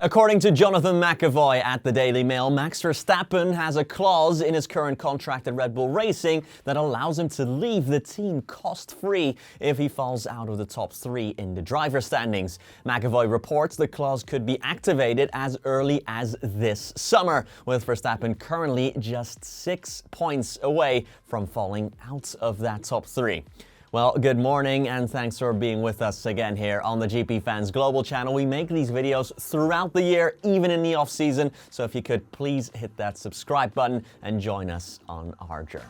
According to Jonathan McEvoy at the Daily Mail, Max Verstappen has a clause in his current contract at Red Bull Racing that allows him to leave the team cost-free if he falls out of the top three in the driver standings. McEvoy reports the clause could be activated as early as this summer, with Verstappen currently just 6 points away from falling out of that top three. Well, good morning and thanks for being with us again here on the GPFans Global channel. We make these videos throughout the year, even in the off-season, so if you could please hit that subscribe button and join us on our journey.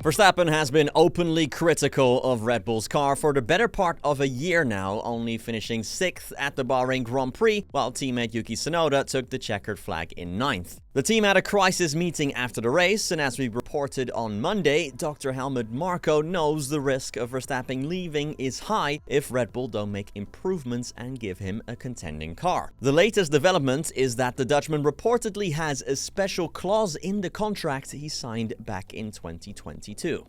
Verstappen has been openly critical of Red Bull's car for the better part of a year now, only finishing 6th at the Bahrain Grand Prix, while teammate Yuki Tsunoda took the checkered flag in 9th. The team had a crisis meeting after the race, and as we reported on Monday, Dr. Helmut Marko knows the risk of Verstappen leaving is high if Red Bull don't make improvements and give him a contending car. The latest development is that the Dutchman reportedly has a special clause in the contract he signed back in 2022.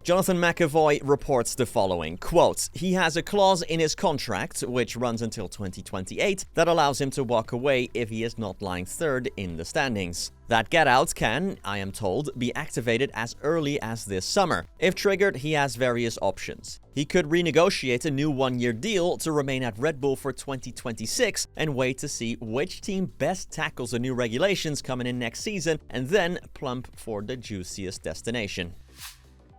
Jonathan McEvoy reports the following, quote, "He has a clause in his contract, which runs until 2028, that allows him to walk away if he is not lying third in the standings. That get-out can, I am told, be activated as early as this summer. If triggered, he has various options. He could renegotiate a new one-year deal to remain at Red Bull for 2026 and wait to see which team best tackles the new regulations coming in next season and then plump for the juiciest destination."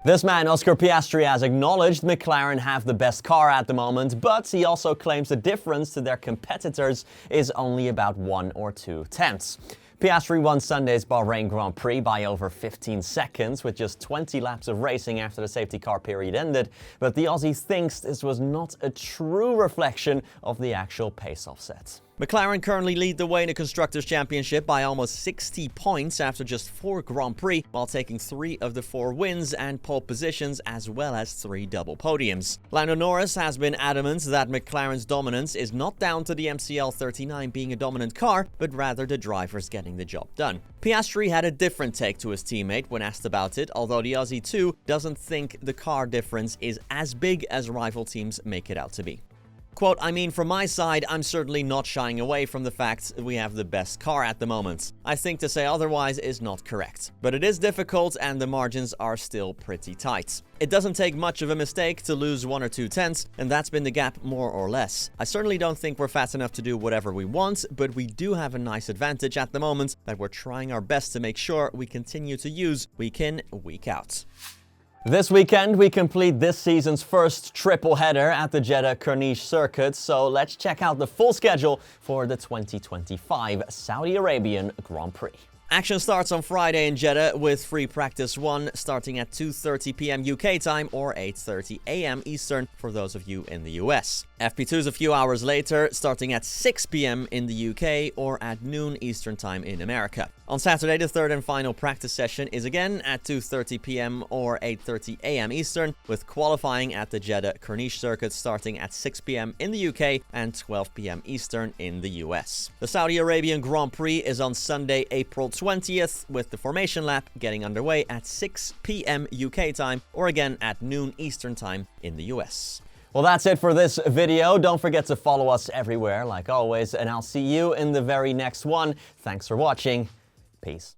This man, Oscar Piastri, has acknowledged McLaren have the best car at the moment, but he also claims the difference to their competitors is only about 1 or 2 tenths. Piastri won Sunday's Bahrain Grand Prix by over 15 seconds with just 20 laps of racing after the safety car period ended, but the Aussie thinks this was not a true reflection of the actual pace offset. McLaren currently lead the way in the Constructors' Championship by almost 60 points after just 4 Grand Prix, while taking 3 of the 4 wins and pole positions as well as 3 double podiums. Lando Norris has been adamant that McLaren's dominance is not down to the MCL 39 being a dominant car, but rather the drivers getting the job done. Piastri had a different take to his teammate when asked about it, although the Aussie too doesn't think the car difference is as big as rival teams make it out to be. Quote, "I mean, from my side, I'm certainly not shying away from the fact we have the best car at the moment. I think to say otherwise is not correct. But it is difficult and the margins are still pretty tight. It doesn't take much of a mistake to lose 1 or 2 tenths, and that's been the gap more or less. I certainly don't think we're fast enough to do whatever we want, but we do have a nice advantage at the moment that we're trying our best to make sure we continue to use week in, week out." This weekend, we complete this season's first triple header at the Jeddah Corniche circuit, so let's check out the full schedule for the 2025 Saudi Arabian Grand Prix. Action starts on Friday in Jeddah with free practice 1 starting at 2:30 p.m. UK time or 8:30 a.m. Eastern for those of you in the US. FP2 is a few hours later, starting at 6 p.m. in the UK or at noon Eastern time in America. On Saturday, the third and final practice session is again at 2:30 p.m. or 8:30 a.m. Eastern, with qualifying at the Jeddah Corniche circuit starting at 6 p.m. in the UK and 12 p.m. Eastern in the US. The Saudi Arabian Grand Prix is on Sunday, April 20th, with the formation lap getting underway at 6 p.m. UK time or again at noon Eastern time in the US. Well, that's it for this video. Don't forget to follow us everywhere, like always, and I'll see you in the very next one. Thanks for watching. Peace.